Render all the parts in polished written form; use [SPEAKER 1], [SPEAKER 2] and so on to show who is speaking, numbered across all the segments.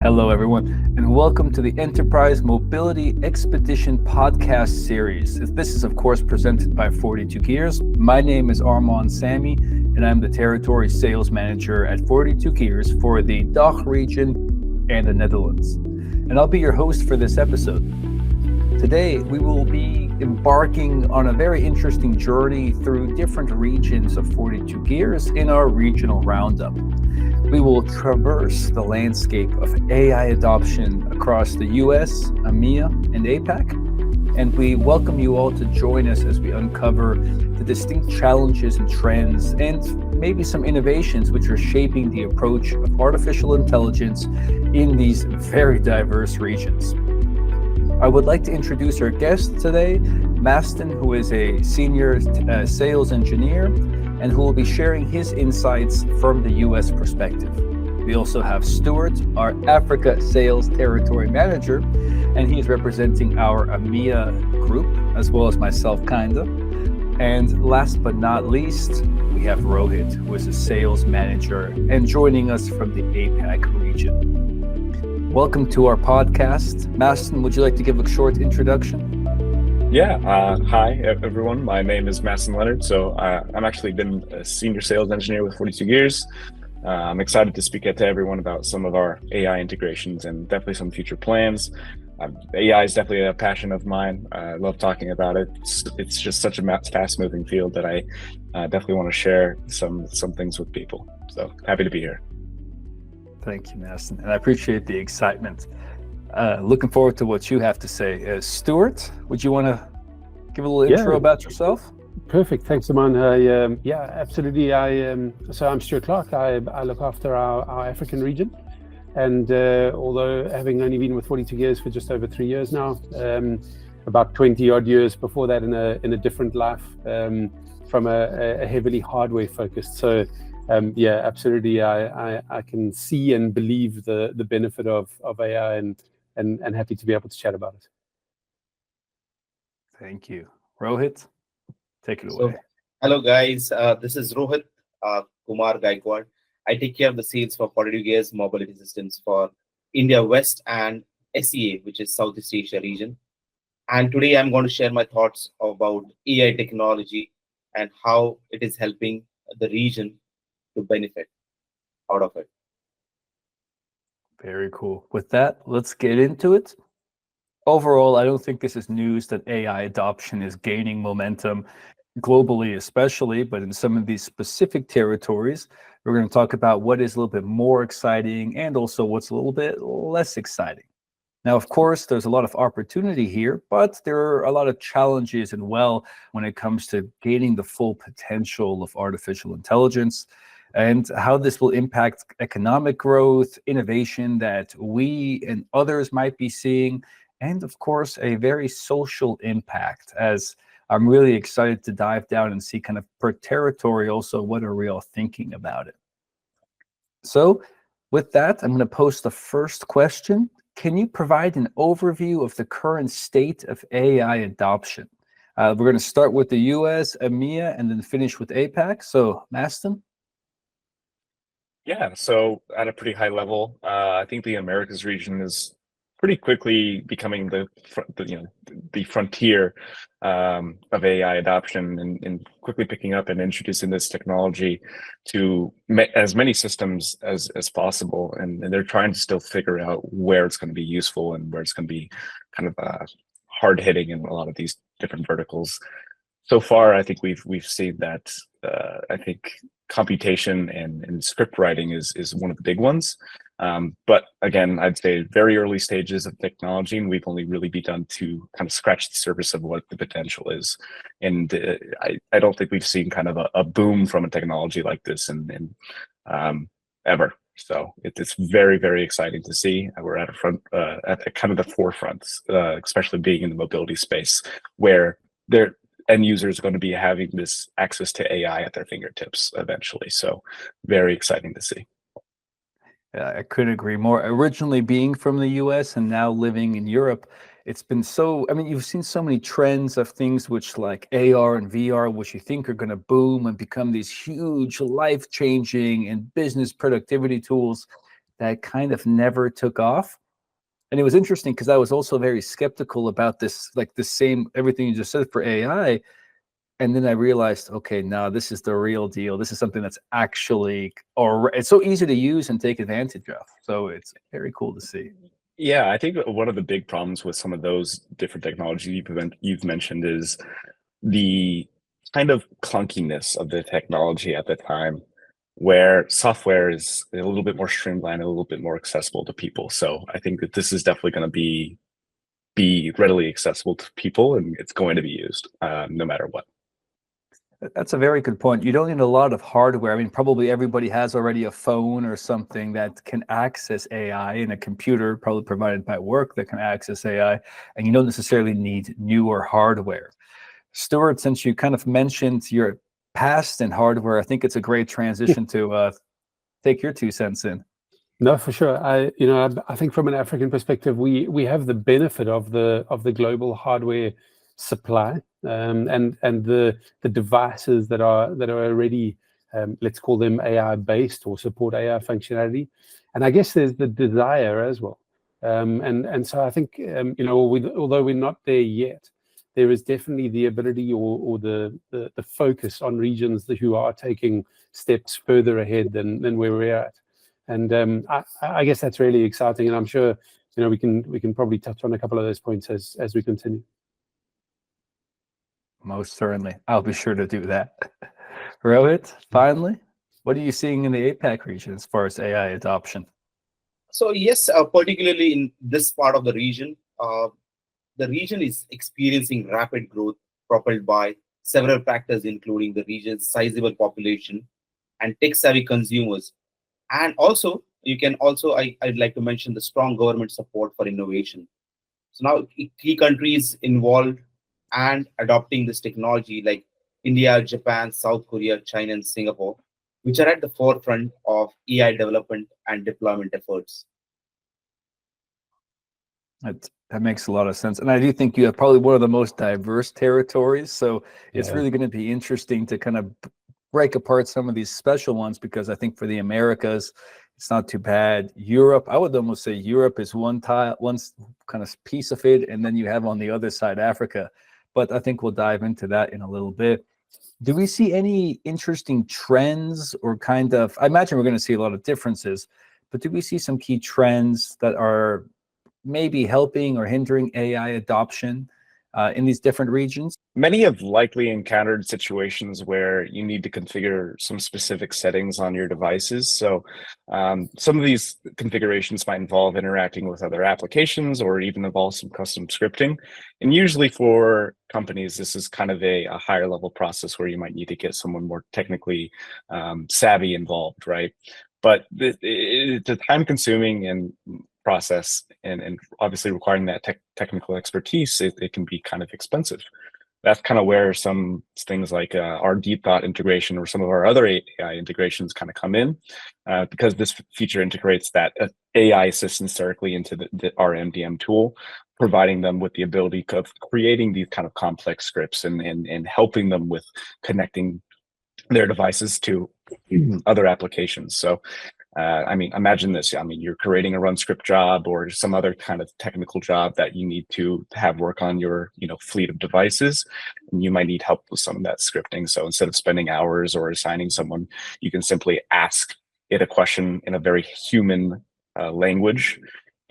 [SPEAKER 1] Hello, everyone, and welcome to the Enterprise Mobility Expedition podcast series. This is, of course, presented by 42Gears. My name is Armaan Sami, and I'm the Territory Sales Manager at 42Gears for the DACH region and the Netherlands. And I'll be your host for this episode. Today, we will be embarking on a very interesting journey through different regions of 42Gears in our Regional Roundup. We will traverse the landscape of AI adoption across the US, EMEA, and APAC, and we welcome you all to join us as we uncover the distinct challenges and trends and maybe some innovations which are shaping the approach of artificial intelligence in these very diverse regions. I would like to introduce our guest today, Masten, who is a senior sales engineer and who will be sharing his insights from the US perspective. We also have Stuart, our Africa Sales Territory Manager, and he is representing our EMEA group, as well as myself, kinda. And last but not least, we have Rohit, who is a sales manager and joining us from the APAC region. Welcome to our podcast. Masten, would you like to give a short introduction?
[SPEAKER 2] Hi everyone. My name is Masten Leonard. I'm actually been a senior sales engineer with 42Gears. I'm excited to speak to everyone about some of our AI integrations and definitely some future plans. AI is definitely a passion of mine. I love talking about it. It's just such a fast-moving field that I definitely want to share some things with people. So happy to be here.
[SPEAKER 1] Thank you, Masten, and I appreciate the excitement. Looking forward to what you have to say. Stuart, would you want to give a little intro about yourself?
[SPEAKER 3] Perfect. Thanks, Armaan. Absolutely. So I'm Stuart Clark. I look after our African region. And although having only been with 42Gears for just over 3 years now, about 20 odd years before that in a different life, from a heavily hardware focused. So absolutely. I can see and believe the benefit of AI and happy to be able to chat about it.
[SPEAKER 1] Thank you. Rohit, take it away.
[SPEAKER 4] Hello guys, this is Rohit Kumar Gaikwad. I take care of the sales for 42Gears mobility systems for India West and SEA, which is Southeast Asia region. And today I'm going to share my thoughts about AI technology and how it is helping the region to benefit out of it.
[SPEAKER 1] Very cool. With that, let's get into it. Overall, I don't think this is news that AI adoption is gaining momentum globally, especially, but in some of these specific territories, we're going to talk about what is a little bit more exciting and also what's a little bit less exciting. Now, of course, there's a lot of opportunity here, but there are a lot of challenges as well when it comes to gaining the full potential of artificial intelligence and how this will impact economic growth, innovation that we and others might be seeing, and of course, a very social impact, as I'm really excited to dive down and see kind of per territory also what are we all thinking about it. So with that, I'm going to post the first question. Can you provide an overview of the current state of AI adoption? We're going to start with the US, EMEA, and then finish with APAC. So Masten?
[SPEAKER 2] Yeah, so at a pretty high level, I think the Americas region is pretty quickly becoming the frontier of AI adoption and quickly picking up and introducing this technology to as many systems as possible. And they're trying to still figure out where it's going to be useful and where it's going to be kind of hard hitting in a lot of these different verticals. So far, I think we've seen that. I think computation and script writing is one of the big ones. But again, I'd say very early stages of technology, and we've only really begun to kind of scratch the surface of what the potential is. And I don't think we've seen kind of a boom from a technology like this in ever. So it's very, very exciting to see. We're at kind of the forefront, especially being in the mobility space, where their end users are going to be having this access to AI at their fingertips eventually. So very exciting to see.
[SPEAKER 1] I couldn't agree more. Originally being from the US and now living in Europe, it's been you've seen so many trends of things which like AR and VR, which you think are going to boom and become these huge life-changing and business productivity tools. that kind of never took off. And it was interesting because I was also very skeptical about this, like the same, everything you just said for AI. And then I realized, okay, now this is the real deal. This is something that's actually, or it's so easy to use and take advantage of. So it's very cool to see.
[SPEAKER 2] Yeah, I think that one of the big problems with some of those different technologies you've mentioned is the kind of clunkiness of the technology at the time, where software is a little bit more streamlined, a little bit more accessible to people. So I think that this is definitely going to be readily accessible to people, and it's going to be used no matter what.
[SPEAKER 1] That's a very good point. You don't need a lot of hardware. I mean, probably everybody has already a phone or something that can access AI, and a computer probably provided by work that can access AI, and you don't necessarily need newer hardware. Stuart, since you kind of mentioned your past in hardware, I think it's a great transition to take your 2 cents in.
[SPEAKER 3] No, for sure. I think from an African perspective, we have the benefit of the global hardware supply, and the devices that are already, let's call them AI based or support AI functionality. And I guess there's the desire as well. And so I think, although we're not there yet, there is definitely the ability or the focus on regions who are taking steps further ahead than where we're at. And I guess that's really exciting, and I'm sure we can probably touch on a couple of those points as we continue.
[SPEAKER 1] Most certainly, I'll be sure to do that. Rohit, finally, what are you seeing in the APAC region as far as AI adoption?
[SPEAKER 4] So yes, particularly in this part of the region is experiencing rapid growth propelled by several factors, including the region's sizable population and tech-savvy consumers. And also, I'd like to mention the strong government support for innovation. So now key countries involved and adopting this technology like India, Japan, South Korea, China, and Singapore, which are at the forefront of AI development and deployment efforts.
[SPEAKER 1] That makes a lot of sense. And I do think you have probably one of the most diverse territories. So it's really going to be interesting to kind of break apart some of these special ones, because I think for the Americas, it's not too bad. Europe, I would almost say Europe is one kind of piece of it, and then you have on the other side Africa. But I think we'll dive into that in a little bit. Do we see any interesting trends or kind of, I imagine we're going to see a lot of differences, but do we see some key trends that are maybe helping or hindering AI adoption in these different regions?
[SPEAKER 2] Many have likely encountered situations where you need to configure some specific settings on your devices. So some of these configurations might involve interacting with other applications or even involve some custom scripting. And usually for companies, this is kind of a higher level process where you might need to get someone more technically savvy involved, right? But it's a time-consuming and process, and obviously requiring that technical expertise, it can be kind of expensive. That's kind of where some things like our deep thought integration or some of our other AI integrations kind of come in, because this feature integrates that AI assistance directly into our MDM tool, providing them with the ability of creating these kind of complex scripts and helping them with connecting their devices to other applications. So I mean, imagine this. I mean, you're creating a run script job or some other kind of technical job that you need to have work on your, fleet of devices, and you might need help with some of that scripting. So instead of spending hours or assigning someone, you can simply ask it a question in a very human language,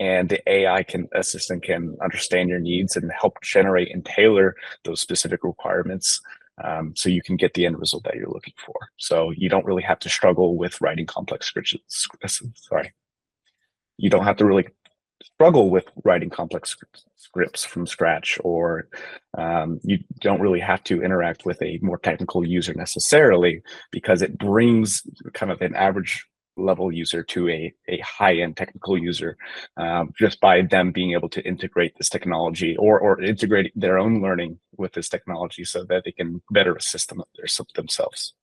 [SPEAKER 2] and the AI assistant can understand your needs and help generate and tailor those specific requirements. So you can get the end result that you're looking for. So you don't really have to struggle with writing complex scripts. Sorry. You don't have to really struggle with writing complex scripts from scratch, or you don't really have to interact with a more technical user necessarily, because it brings kind of an average level user to a high-end technical user, just by them being able to integrate this technology or integrate their own learning with this technology so that they can better assist themselves.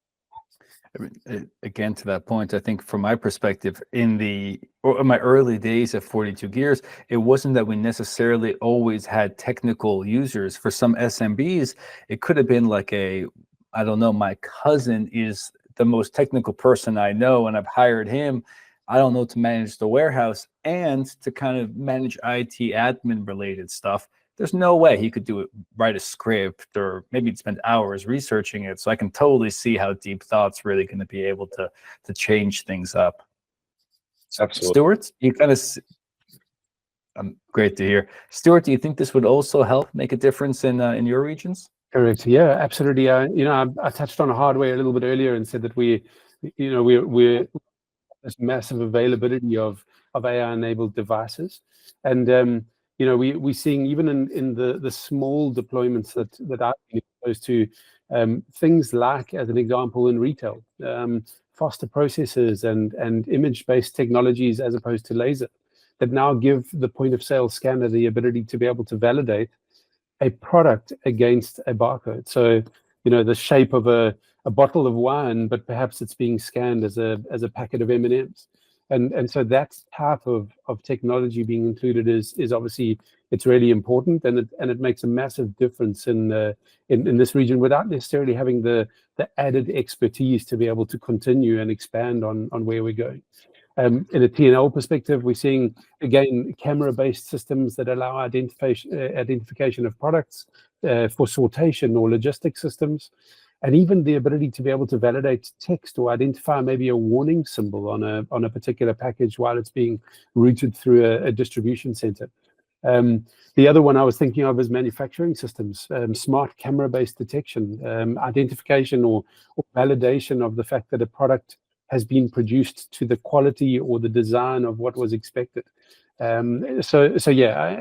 [SPEAKER 1] I mean, again, to that point, I think from my perspective, in my early days of 42Gears, it wasn't that we necessarily always had technical users. For some SMBs, it could have been like I don't know, my cousin is the most technical person I know, and I've hired him. I don't know, to manage the warehouse and to kind of manage IT admin related stuff. There's no way he could do it, write a script, or maybe spend hours researching it. So I can totally see how deep thought's really going to be able to change things up.
[SPEAKER 2] Absolutely.
[SPEAKER 1] Stuart, you kind of, great to hear. Stuart, do you think this would also help make a difference in your regions?
[SPEAKER 3] Correct. Yeah, absolutely. I touched on hardware a little bit earlier and said that we're this massive availability of AI-enabled devices, and we're seeing even in the small deployments that I've been exposed to, things like, as an example, in retail, faster processors and image-based technologies as opposed to laser, that now give the point-of-sale scanner the ability to be able to validate a product against a barcode. So, the shape of a bottle of wine, but perhaps it's being scanned as a packet of M&Ms. And so that type of technology being included is obviously, it's really important, and it makes a massive difference in this region without necessarily having the added expertise to be able to continue and expand on where we're going. In a T&L perspective, we're seeing, again, camera-based systems that allow identification of products for sortation or logistics systems, and even the ability to be able to validate text or identify maybe a warning symbol on a particular package while it's being routed through a distribution center. The other one I was thinking of is manufacturing systems, smart camera-based detection, identification or validation of the fact that a product has been produced to the quality or the design of what was expected. So yeah,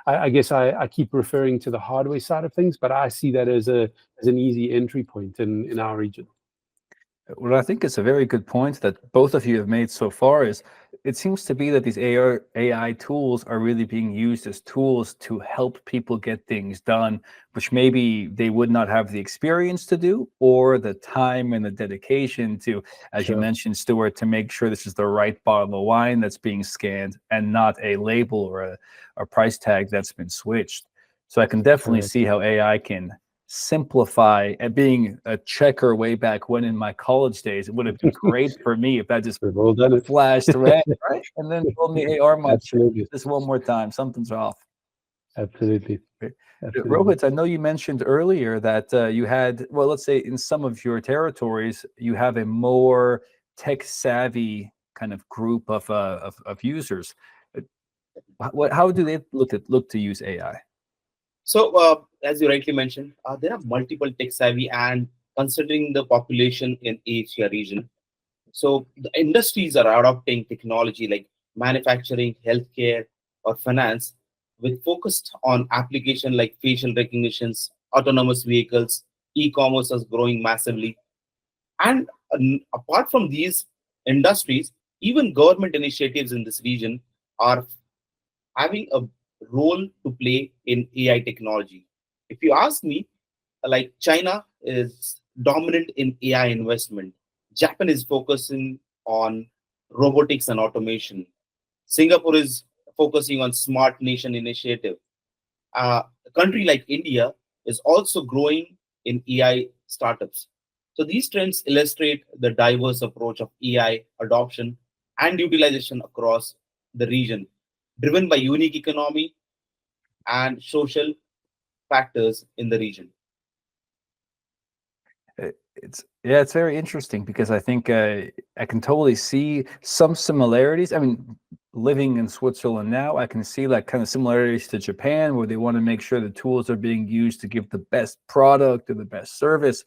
[SPEAKER 3] I guess I keep referring to the hardware side of things, but I see that as an easy entry point in our region.
[SPEAKER 1] What I think is a very good point that both of you have made so far is it seems to be that these AI tools are really being used as tools to help people get things done, which maybe they would not have the experience to do or the time and the dedication to, as you mentioned, Stuart, to make sure this is the right bottle of wine that's being scanned and not a label or a price tag that's been switched. So I can definitely see how AI can simplify. And being a checker way back when in my college days, it would have been great for me if that just flashed red, right? And then told me, hey, Armaan, this one more time, something's off.
[SPEAKER 3] Absolutely.
[SPEAKER 1] Rohit, I know you mentioned earlier that you had, well, let's say in some of your territories, you have a more tech savvy kind of group of users. How do they look to use AI?
[SPEAKER 4] So, as you rightly mentioned, there are multiple tech savvy, and considering the population in Asia region, so the industries are adopting technology like manufacturing, healthcare, or finance, with focused on application like facial recognitions, autonomous vehicles, e-commerce is growing massively. And apart from these industries, even government initiatives in this region are having a role to play in AI technology. If you ask me, like China is dominant in AI investment. Japan is focusing on robotics and automation. Singapore is focusing on smart nation initiative. A country like India is also growing in AI startups. So these trends illustrate the diverse approach of AI adoption and utilization across the region, driven by unique economy and social factors in the region.
[SPEAKER 1] It's very interesting because I think I can totally see some similarities. I mean, living in Switzerland now, I can see like kind of similarities to Japan, where they want to make sure the tools are being used to give the best product or the best service.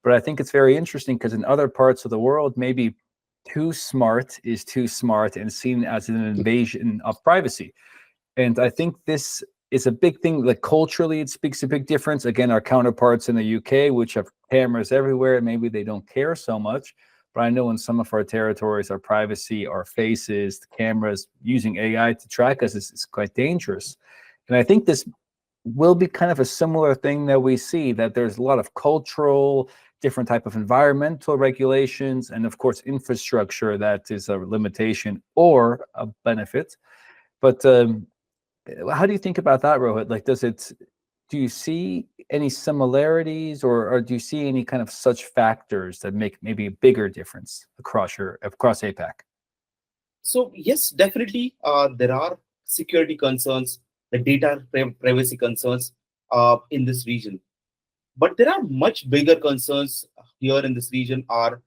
[SPEAKER 1] But I think it's very interesting because in other parts of the world, maybe too smart is too smart and seen as an invasion of privacy. And I think this is a big thing. Like culturally, it speaks a big difference. Again, our counterparts in the UK, which have cameras everywhere, maybe they don't care so much. But I know in some of our territories, our privacy, our faces, the cameras, using AI to track us is quite dangerous. And I think this will be kind of a similar thing that we see, that there's a lot of cultural, different type of environmental regulations, and of course, infrastructure that is a limitation or a benefit. But how do you think about that, Rohit? Like, do you see any similarities or do you see any kind of such factors that make maybe a bigger difference across APAC?
[SPEAKER 4] So yes, definitely, there are security concerns, the data privacy concerns in this region. But there are much bigger concerns here in this region are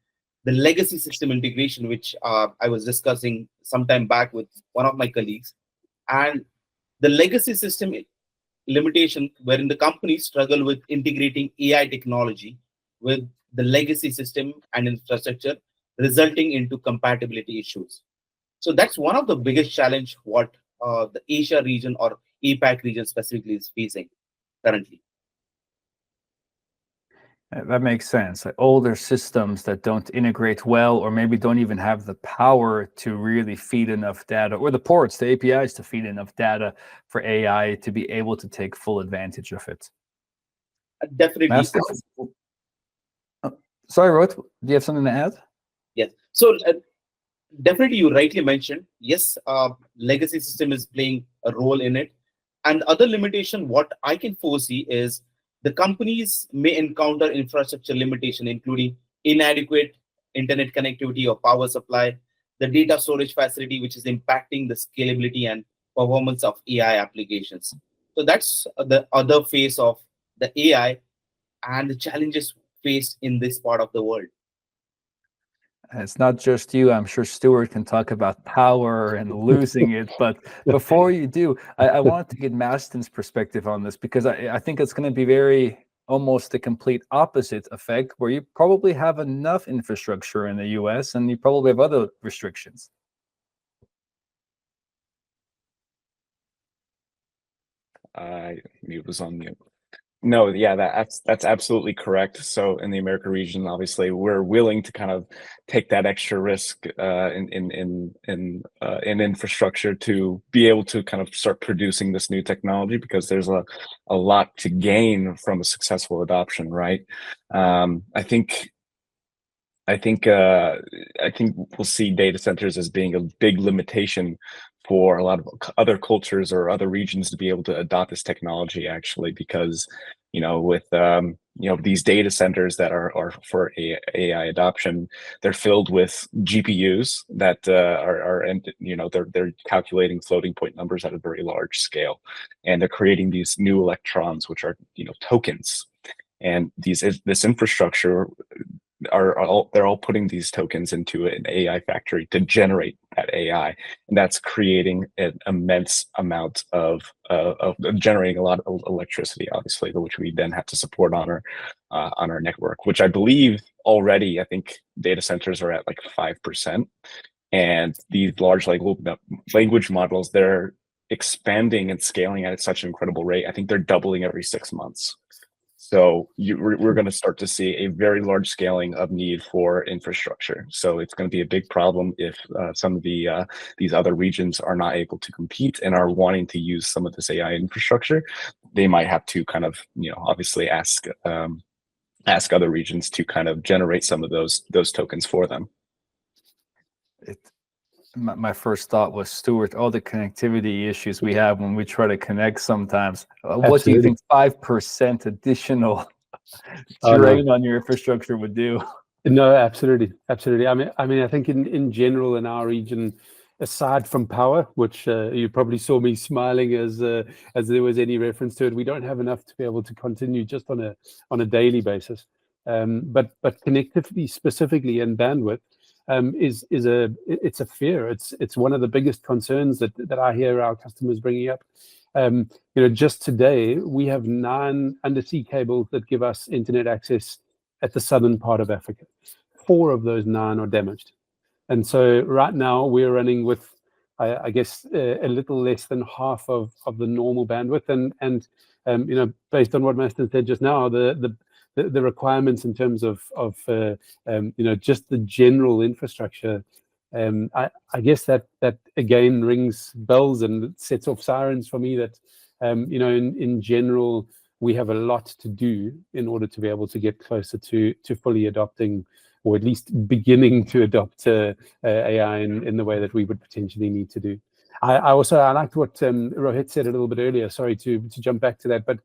[SPEAKER 4] the legacy system integration, which I was discussing some time back with one of my colleagues. And the legacy system limitation wherein the companies struggle with integrating AI technology with the legacy system and infrastructure, resulting into compatibility issues. So that's one of the biggest challenge what the Asia region or APAC region specifically is facing currently.
[SPEAKER 1] That makes sense. Like older systems that don't integrate well, or maybe don't even have the power to really feed enough data, or the ports, the APIs to feed enough data for AI to be able to take full advantage of it.
[SPEAKER 4] Definitely.
[SPEAKER 1] Masten? Sorry, Rohit, do you have something to add?
[SPEAKER 4] Yes. So definitely, you rightly mentioned, yes, legacy system is playing a role in it. And other limitation, what I can foresee is the companies may encounter infrastructure limitation, including inadequate internet connectivity or power supply, the data storage facility, which is impacting the scalability and performance of AI applications. So that's the other phase of the AI and the challenges faced in this part of the world.
[SPEAKER 1] It's not just you. I'm sure Stuart can talk about power and losing it. But before you do, I wanted to get Masten's perspective on this, because I think it's going to be very almost the complete opposite effect, where you probably have enough infrastructure in the US and you probably have other restrictions.
[SPEAKER 2] Mute was on mute. No, yeah, that's absolutely correct. So in the America region, obviously, we're willing to kind of take that extra risk in infrastructure to be able to kind of start producing this new technology, because there's a lot to gain from a successful adoption, right? I think we'll see data centers as being a big limitation for a lot of other cultures or other regions to be able to adopt this technology, actually, because with these data centers that are for AI adoption, they're filled with GPUs that they're calculating floating point numbers at a very large scale, and they're creating these new electrons, which are tokens, and this infrastructure they're all putting these tokens into an AI factory to generate that AI, and that's creating an immense amount of generating a lot of electricity, obviously, which we then have to support on our network. Which I believe already, I think data centers are at like 5%, and these large language models, they're expanding and scaling at such an incredible rate. I think they're doubling every 6 months. So we're going to start to see a very large scaling of need for infrastructure. So it's going to be a big problem if some of these other regions are not able to compete and are wanting to use some of this AI infrastructure. They might have to kind of obviously ask other regions to kind of generate some of those tokens for them.
[SPEAKER 1] My first thought was, Stuart, all the connectivity issues we have when we try to connect sometimes. What do you think 5% additional drain on your infrastructure would do?
[SPEAKER 3] No, absolutely. I mean, I think in general in our region, aside from power, which you probably saw me smiling as there was any reference to it, we don't have enough to be able to continue just on a daily basis. But connectivity specifically and bandwidth it's a fear. It's one of the biggest concerns that I hear our customers bringing up. Just today we have 9 undersea cables that give us internet access at the southern part of Africa. 4 of those 9 are damaged, and so right now we're running with I guess a little less than half of the normal bandwidth, and based on what Masten said just now, the requirements in terms of just the general infrastructure, I guess that again rings bells and sets off sirens for me that in general we have a lot to do in order to be able to get closer to fully adopting, or at least beginning to adopt AI in the way that we would potentially need to do. I liked what Rohit said a little bit earlier. Sorry to jump back to that, but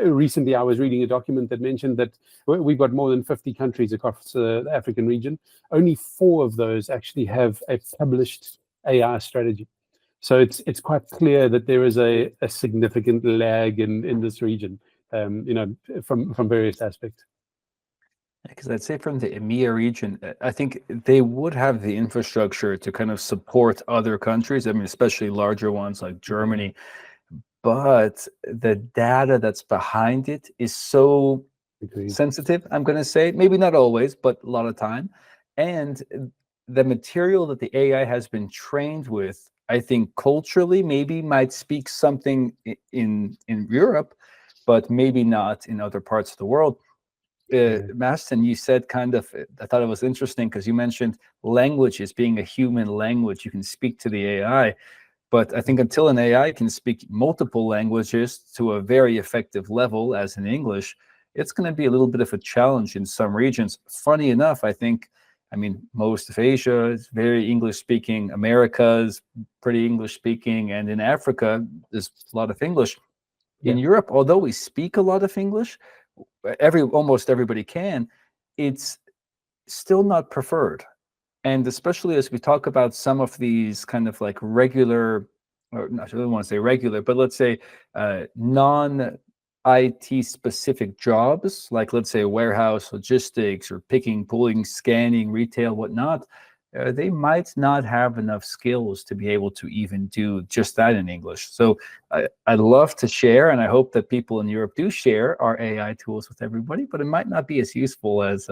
[SPEAKER 3] recently I was reading a document that mentioned that we've got more than 50 countries across the African region. Only 4 of those actually have a published AI strategy. So it's quite clear that there is a significant lag in this region, from various aspects.
[SPEAKER 1] Because I'd say from the EMEA region, I think they would have the infrastructure to kind of support other countries. I mean, especially larger ones like Germany. But the data that's behind it is so sensitive, I'm going to say. Maybe not always, but a lot of time. And the material that the AI has been trained with, I think culturally maybe might speak something in Europe, but maybe not in other parts of the world. Masten, you said I thought it was interesting because you mentioned languages being a human language. You can speak to the AI, but I think until an AI can speak multiple languages to a very effective level, as in English, it's going to be a little bit of a challenge in some regions. Funny enough, I mean, most of Asia is very English speaking. America is pretty English speaking. And in Africa, there's a lot of English. Yeah. In Europe, although we speak a lot of English, almost everybody can, it's still not preferred. And especially as we talk about some of these kind of like regular, or not, I don't want to say regular, but let's say non-IT specific jobs, like let's say warehouse logistics or picking, pulling, scanning, retail, whatnot, they might not have enough skills to be able to even do just that in English. So I'd love to share, and I hope that people in Europe do share our AI tools with everybody, but it might not be as useful as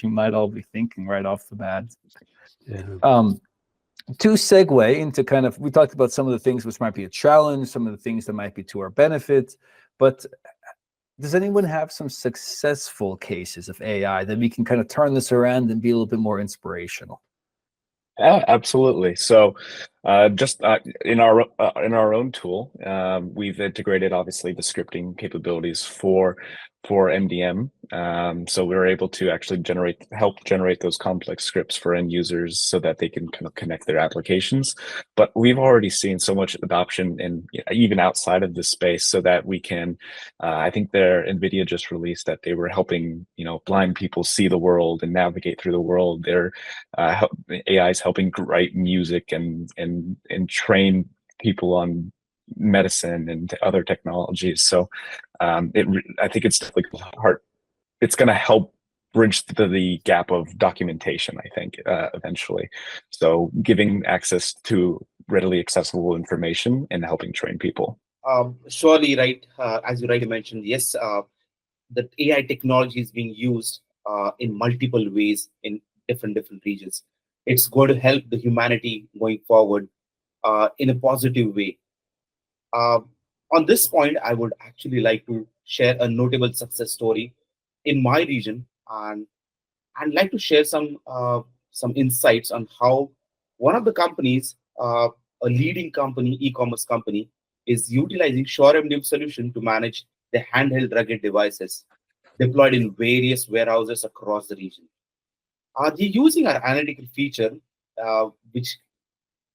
[SPEAKER 1] you might all be thinking right off the bat. Yeah. To segue into kind of, we talked about some of the things which might be a challenge, some of the things that might be to our benefit, but does anyone have some successful cases of AI that we can kind of turn this around and be a little bit more inspirational?
[SPEAKER 2] Yeah, absolutely. So just in our own tool, we've integrated obviously the scripting capabilities for MDM. So we're able to actually help generate those complex scripts for end users so that they can kind of connect their applications. But we've already seen so much adoption in even outside of this space, so that we can, I think NVIDIA just released that they were helping, blind people see the world and navigate through the world. Their AI is helping write music and train people on medicine and other technologies. So I think it's like it's going to help bridge the gap of documentation, I think, eventually. So giving access to readily accessible information and helping train people.
[SPEAKER 4] Surely, right, as you rightly mentioned, yes, the AI technology is being used in multiple ways in different regions. It's going to help the humanity going forward in a positive way. On this point, I would actually like to share a notable success story in my region, and I'd like to share some insights on how one of the companies, a leading company, e-commerce company, is utilizing SureMDM solution to manage the handheld rugged devices deployed in various warehouses across the region. They're using our analytical feature, which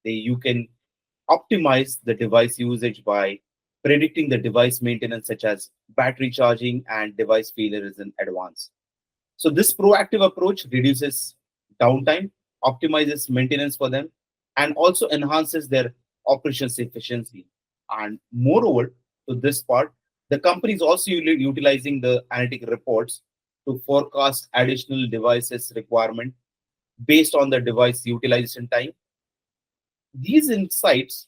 [SPEAKER 4] you can optimize the device usage by predicting the device maintenance, such as battery charging and device failures in advance. So this proactive approach reduces downtime, optimizes maintenance for them, and also enhances their operations efficiency. And moreover, to this part, the company is also utilizing the analytic reports to forecast additional devices requirement based on the device utilization time. These insights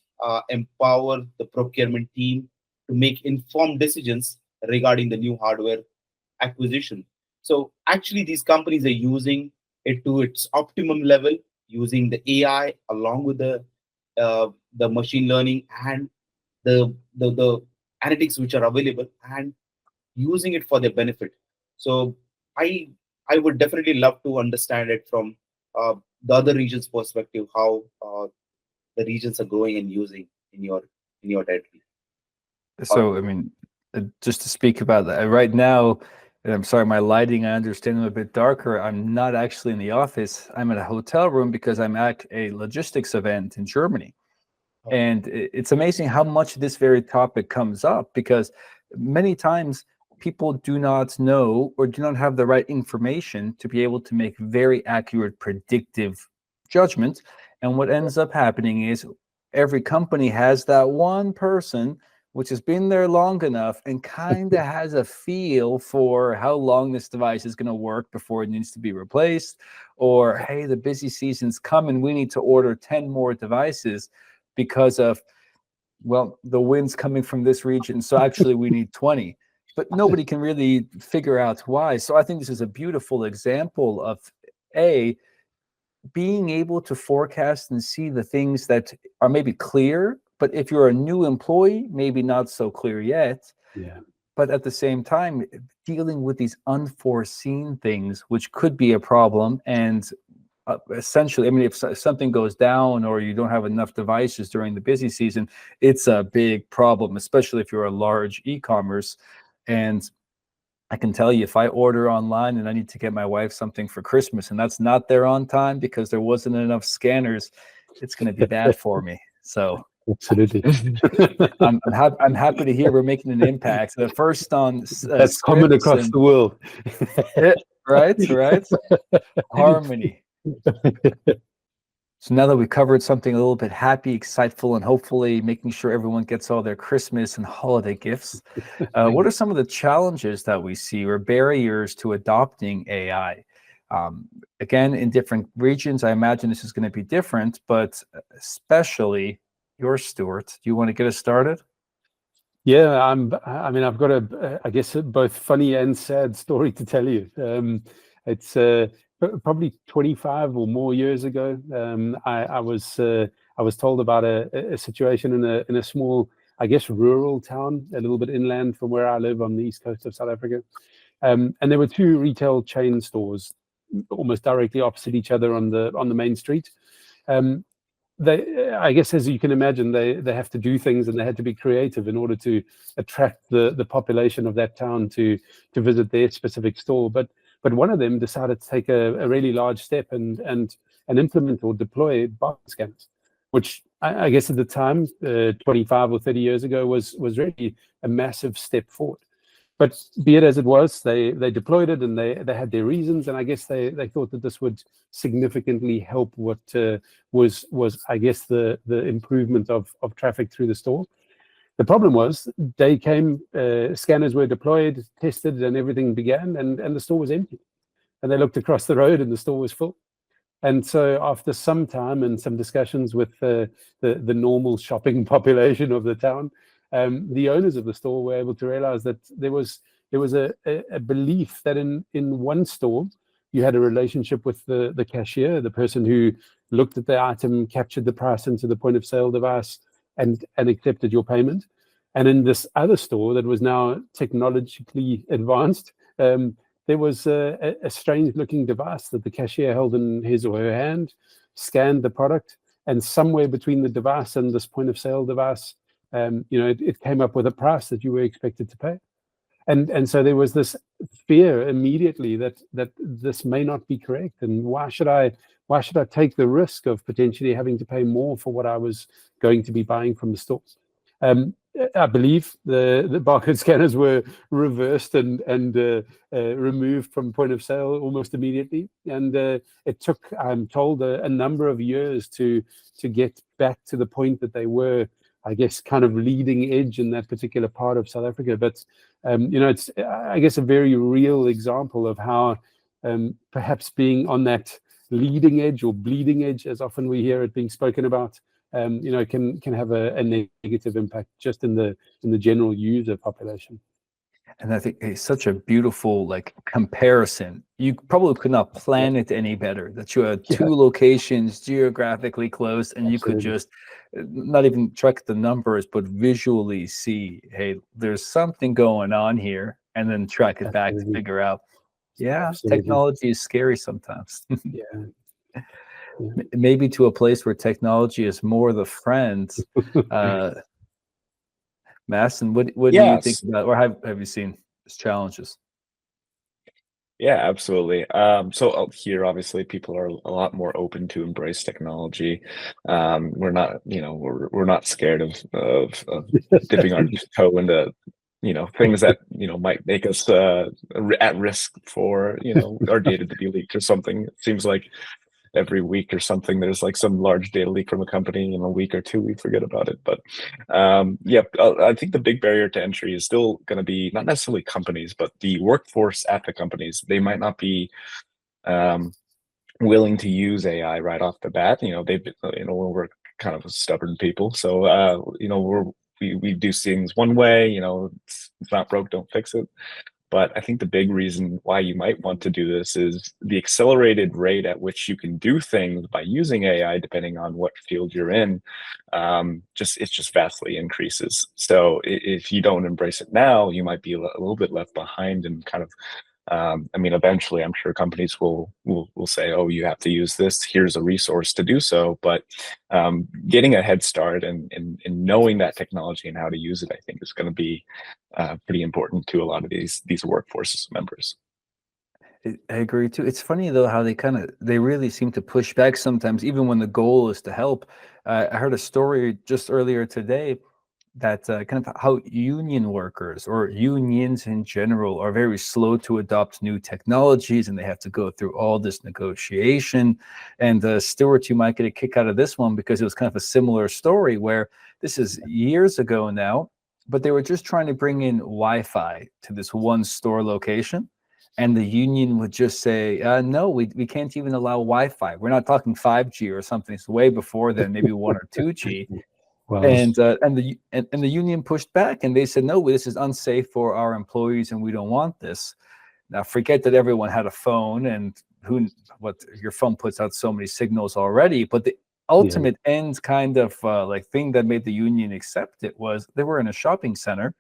[SPEAKER 4] empower the procurement team to make informed decisions regarding the new hardware acquisition. So actually, these companies are using it to its optimum level, using the AI along with the machine learning and the analytics which are available, and using it for their benefit. So I would definitely love to understand it from the other regions' perspective, how the regions are growing and using in your territory.
[SPEAKER 1] So I mean, just to speak about that right now, and I'm sorry, my lighting, I understand, a bit darker. I'm not actually in the office. I'm in a hotel room because I'm at a logistics event in Germany. And it's amazing how much this very topic comes up, because many times people do not know or do not have the right information to be able to make very accurate predictive judgment. And what ends up happening is every company has that one person which has been there long enough and kind of has a feel for how long this device is going to work before it needs to be replaced, or hey, the busy season's coming, we need to order 10 more devices because of, well, the wind's coming from this region, so actually we need 20. But nobody can really figure out why. So I think this is a beautiful example of being able to forecast and see the things that are maybe clear, but if you're a new employee, maybe not so clear yet.
[SPEAKER 3] Yeah.
[SPEAKER 1] But at the same time, dealing with these unforeseen things, which could be a problem. And essentially, I mean, if something goes down or you don't have enough devices during the busy season, it's a big problem, especially if you're a large e-commerce. And I can tell you, if I order online and I need to get my wife something for Christmas and that's not there on time because there wasn't enough scanners, it's going to be bad for me. So
[SPEAKER 3] absolutely.
[SPEAKER 1] I'm happy to hear we're making an impact. The first on
[SPEAKER 3] that's common across the world.
[SPEAKER 1] right. Harmony. So now that we've covered something a little bit happy, exciteful, and hopefully making sure everyone gets all their Christmas and holiday gifts, what are some of the challenges that we see or barriers to adopting AI? Again, in different regions, I imagine this is going to be different, but especially yours, Stuart. Do you want to get us started?
[SPEAKER 3] Yeah, I've got I guess, both funny and sad story to tell you. It's probably 25 or more years ago. I was told about a situation in a small, I guess, rural town, a little bit inland from where I live on the east coast of South Africa. And there were two retail chain stores almost directly opposite each other on the main street. I guess, as you can imagine, they have to do things and they had to be creative in order to attract the population of that town to visit their specific store. But one of them decided to take a really large step and implement or deploy barcode scanners, which I guess at the time, 25 or 30 years ago, was really a massive step forward. But be it as it was, they deployed it and they had their reasons, and I guess they thought that this would significantly help what was I guess the improvement of traffic through the store. The problem was, day came, scanners were deployed, tested, and everything began, and the store was empty. And they looked across the road and the store was full. And so after some time and some discussions with the normal shopping population of the town, the owners of the store were able to realize that there was a belief that in one store, you had a relationship with the cashier, the person who looked at the item, captured the price into the point of sale device, and accepted your payment. And in this other store that was now technologically advanced, there was a strange looking device that the cashier held in his or her hand, scanned the product, and somewhere between the device and this point of sale device, it came up with a price that you were expected to pay. And so there was this fear immediately that this may not be correct, and why should I take the risk of potentially having to pay more for what I was going to be buying from the store? I believe the barcode scanners were reversed and removed from point of sale almost immediately, and it took, I'm told, a number of years to get back to the point that they were, I guess, kind of leading edge in that particular part of South Africa. But it's, I guess, a very real example of how perhaps being on that leading edge or bleeding edge, as often we hear it being spoken about, can have a negative impact just in the general user population.
[SPEAKER 1] And I think it's such a beautiful comparison. You probably could not plan it any better, that you had two locations geographically close, and you could just not even track the numbers, but visually see, hey, there's something going on here, and then track it back to figure out. Yeah, technology is scary sometimes. Maybe to a place where technology is more the friend. Masten, what do you think about, or have you seen as challenges?
[SPEAKER 2] Yeah, absolutely. So out here, obviously, people are a lot more open to embrace technology. We're not, we're not scared of dipping our toe into, things that might make us at risk for our data to be leaked or something. It seems like every week or something there's like some large data leak from a company. In a week or two we forget about it. But yeah, I think the big barrier to entry is still going to be not necessarily companies, but the workforce at the companies. They might not be um, willing to use AI right off the bat. We're kind of stubborn people, so we do things one way. It's not broke, don't fix it. But I think the big reason why you might want to do this is the accelerated rate at which you can do things by using AI, depending on what field you're in, it just vastly increases. So if you don't embrace it now, you might be a little bit left behind and kind of eventually I'm sure companies will say, oh, you have to use this. Here's a resource to do so. But getting a head start and knowing that technology and how to use it, I think is going to be pretty important to a lot of these workforce members.
[SPEAKER 1] I agree too. It's funny though how they really seem to push back sometimes, even when the goal is to help. I heard a story just earlier today that kind of how union workers or unions in general are very slow to adopt new technologies, and they have to go through all this negotiation. And Stuart, you might get a kick out of this one because it was kind of a similar story where this is years ago now, but they were just trying to bring in Wi-Fi to this one store location. And the union would just say, no, we can't even allow Wi-Fi. We're not talking 5G or something. It's way before then, maybe 1 or 2G.
[SPEAKER 3] Wow.
[SPEAKER 1] And the union pushed back, and they said, no, this is unsafe for our employees, and we don't want this. Now, forget that everyone had a phone, and your phone puts out so many signals already. But the ultimate end kind of thing that made the union accept it was they were in a shopping center,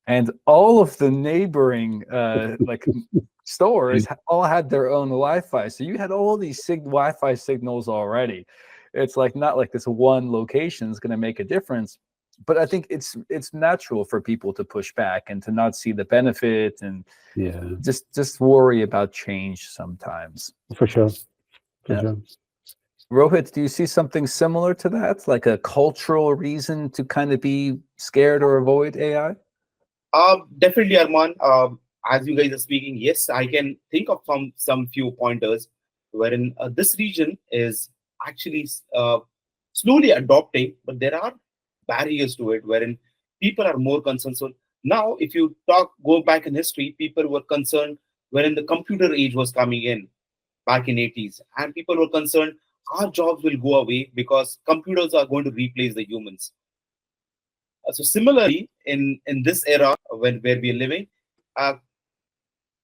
[SPEAKER 1] and all of the neighboring stores all had their own Wi-Fi. So you had all these Wi-Fi signals already. It's not like this one location is going to make a difference. But I think it's natural for people to push back and to not see the benefit and just worry about change sometimes.
[SPEAKER 3] For sure. Sure.
[SPEAKER 1] Rohit, do you see something similar to that, like a cultural reason to kind of be scared or avoid AI?
[SPEAKER 4] Definitely, Armaan. As you guys are speaking, yes, I can think of some few pointers wherein this region is actually slowly adopting, but there are barriers to it wherein people are more concerned. So now, if you go back in history, people were concerned wherein the computer age was coming in back in 80s, and people were concerned our jobs will go away because computers are going to replace the humans. So similarly, in this era where we are living,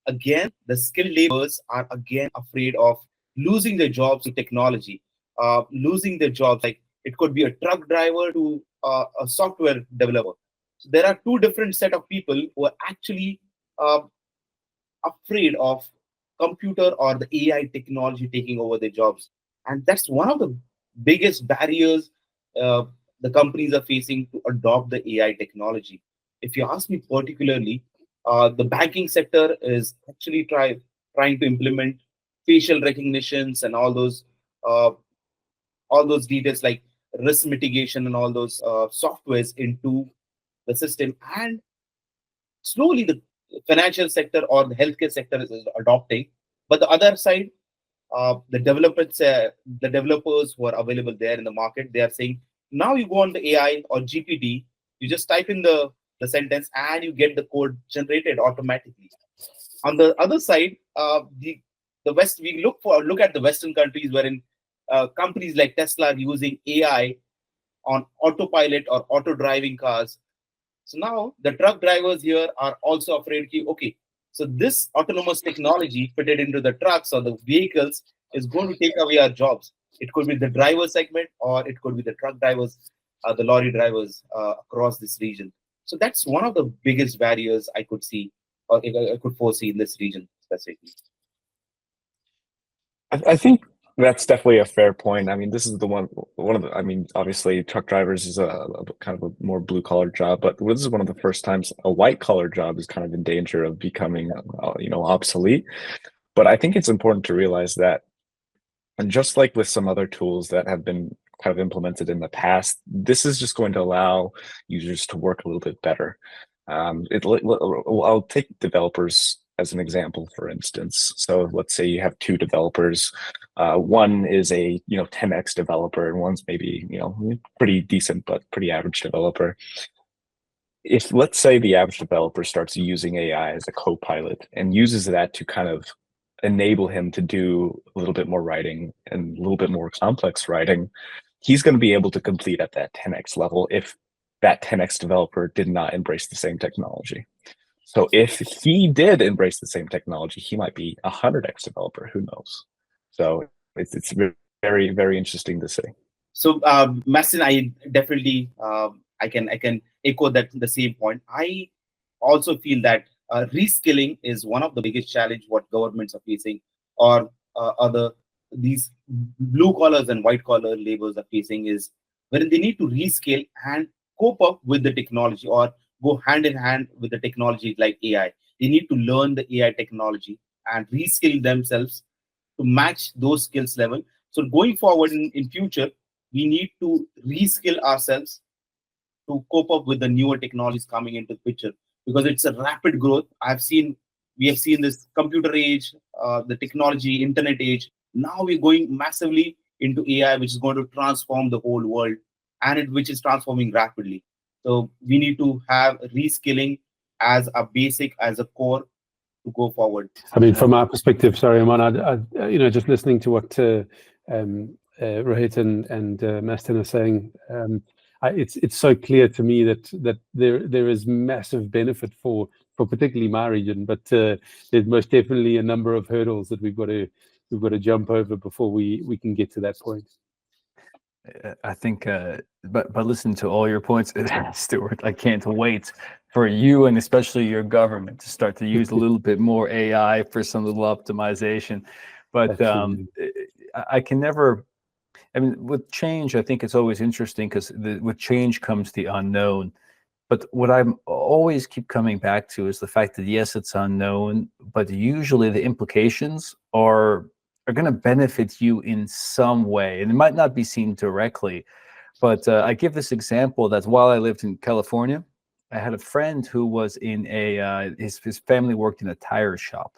[SPEAKER 4] again, the skilled laborers are again afraid of losing their jobs to technology, losing their jobs. Like it could be a truck driver to a software developer. So there are two different set of people who are actually afraid of computer or the AI technology taking over their jobs. And that's one of the biggest barriers the companies are facing to adopt the AI technology. If you ask me particularly, the banking sector is actually trying to implement facial recognitions and all those details like risk mitigation and all those softwares into the system. And slowly the financial sector or the healthcare sector is adopting. But the other side, the developers who are available there in the market, they are saying, now you go on the AI or GPT, you just type in the sentence and you get the code generated automatically. On the other side, the West, we look at the Western countries wherein companies like Tesla are using AI on autopilot or auto driving cars. So now the truck drivers here are also afraid, okay, so this autonomous technology fitted into the trucks or the vehicles is going to take away our jobs. It could be the driver segment, or it could be the truck drivers, the lorry drivers across this region. So that's one of the biggest barriers I could see, or I could foresee in this region specifically.
[SPEAKER 2] I think that's definitely a fair point. I mean, this is one of the, I mean, obviously truck drivers is a kind of a more blue collar job, but this is one of the first times a white collar job is kind of in danger of becoming, obsolete. But I think it's important to realize that, and just like with some other tools that have been kind of implemented in the past, this is just going to allow users to work a little bit better. I'll take developers as an example, for instance. So let's say you have two developers. One is a 10x developer, and one's maybe pretty decent but pretty average developer. If, let's say, the average developer starts using AI as a co-pilot and uses that to kind of enable him to do a little bit more writing and a little bit more complex writing, he's going to be able to complete at that 10x level if that 10x developer did not embrace the same technology. So if he did embrace the same technology, he might be a 100x developer, who knows? So it's very, very interesting to see.
[SPEAKER 4] So Masten, I definitely I can echo that the same point. I also feel that reskilling is one of the biggest challenge what governments are facing, or these blue collars and white collar laborers are facing, is when they need to reskill and cope up with the technology, or go hand in hand with the technology like AI. They need to learn the AI technology and reskill themselves to match those skills level. So going forward in future, we need to reskill ourselves to cope up with the newer technologies coming into the picture, because it's a rapid growth. We have seen this computer age, the technology, internet age. Now we're going massively into AI, which is going to transform the whole world, and which is transforming rapidly. So we need to have reskilling as a basic, as a core to go forward.
[SPEAKER 3] I mean, from our perspective, sorry, Armaan, I just listening to what Rohit and Masten are saying, it's so clear to me that there is massive benefit for particularly my region, but there's most definitely a number of hurdles that we've got to jump over before we can get to that point.
[SPEAKER 1] I think, but listen to all your points, Stuart. I can't wait for you, and especially your government, to start to use a little bit more AI for some little optimization. But I can never. I mean, with change, I think it's always interesting, because with change comes the unknown. But what I'm always keep coming back to is the fact that, yes, it's unknown, but usually the implications are going to benefit you in some way. And it might not be seen directly. But I give this example that while I lived in California, I had a friend who was in his family worked in a tire shop.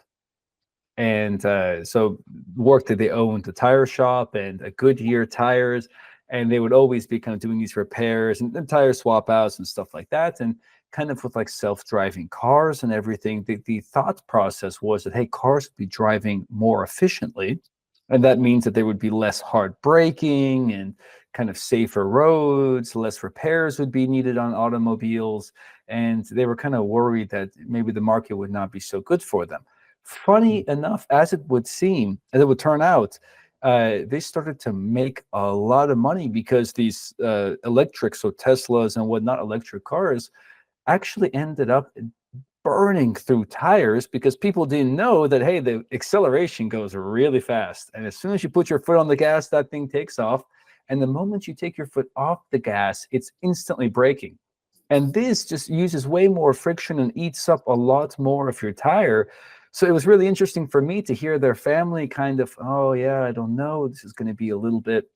[SPEAKER 1] And so worked that they owned a tire shop and a Goodyear tires, and they would always be kind of doing these repairs and tire swap outs and stuff like that. And kind of with like self-driving cars and everything, the thought process was that, hey, cars would be driving more efficiently, and that means that there would be less hard braking and kind of safer roads, less repairs would be needed on automobiles, and they were kind of worried that maybe the market would not be so good for them. Funny enough, as it would seem, as it would turn out, they started to make a lot of money, because these electric, so Teslas and whatnot, electric cars, actually ended up burning through tires, because people didn't know that, hey, the acceleration goes really fast. And as soon as you put your foot on the gas, that thing takes off. And the moment you take your foot off the gas, it's instantly braking. And this just uses way more friction and eats up a lot more of your tire. So it was really interesting for me to hear their family kind of, oh yeah, I don't know, this is going to be a little bit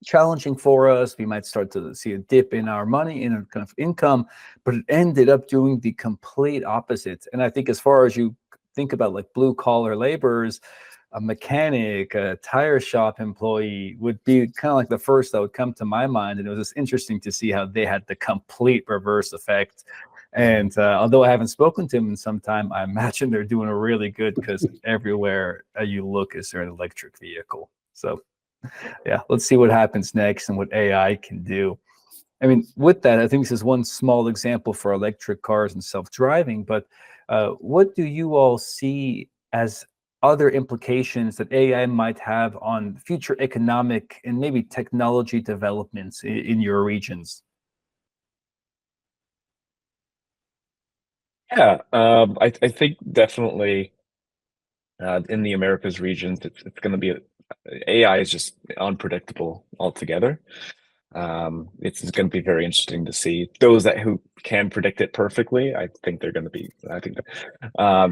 [SPEAKER 1] challenging for us. We might start to see a dip in our money, in our kind of income, but it ended up doing the complete opposite. And I think as far as you think about like blue collar laborers, a mechanic, a tire shop employee would be kind of like the first that would come to my mind. And it was just interesting to see how they had the complete reverse effect. And although I haven't spoken to him in some time, I imagine they're doing a really good, because everywhere you look is there an electric vehicle. So yeah, let's see what happens next and what AI can do. I mean, with that, I think this is one small example for electric cars and self-driving, but what do you all see as other implications that AI might have on future economic and maybe technology developments in your regions?
[SPEAKER 2] Yeah, I think definitely in the Americas regions, it's going to be AI is just unpredictable altogether. It's going to be very interesting to see those who can predict it perfectly. I think they're going to be. I think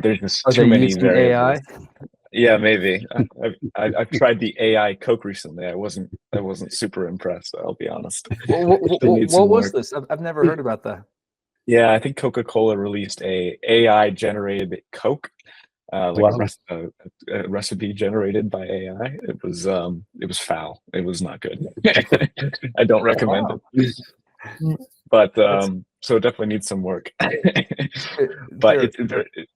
[SPEAKER 2] there's just too many variables. AI? Yeah, maybe. I've tried the AI Coke recently. I wasn't super impressed. I'll be honest. They need some
[SPEAKER 1] What was
[SPEAKER 2] work.
[SPEAKER 1] this? I've never heard about that.
[SPEAKER 2] Yeah, I think Coca-Cola released a AI generated Coke, like
[SPEAKER 3] Wow.
[SPEAKER 2] a recipe generated by AI. It was foul. It was not good. I don't recommend
[SPEAKER 1] Wow.
[SPEAKER 2] it. But
[SPEAKER 1] That's
[SPEAKER 2] so it definitely needs some work. But
[SPEAKER 1] there.
[SPEAKER 2] it's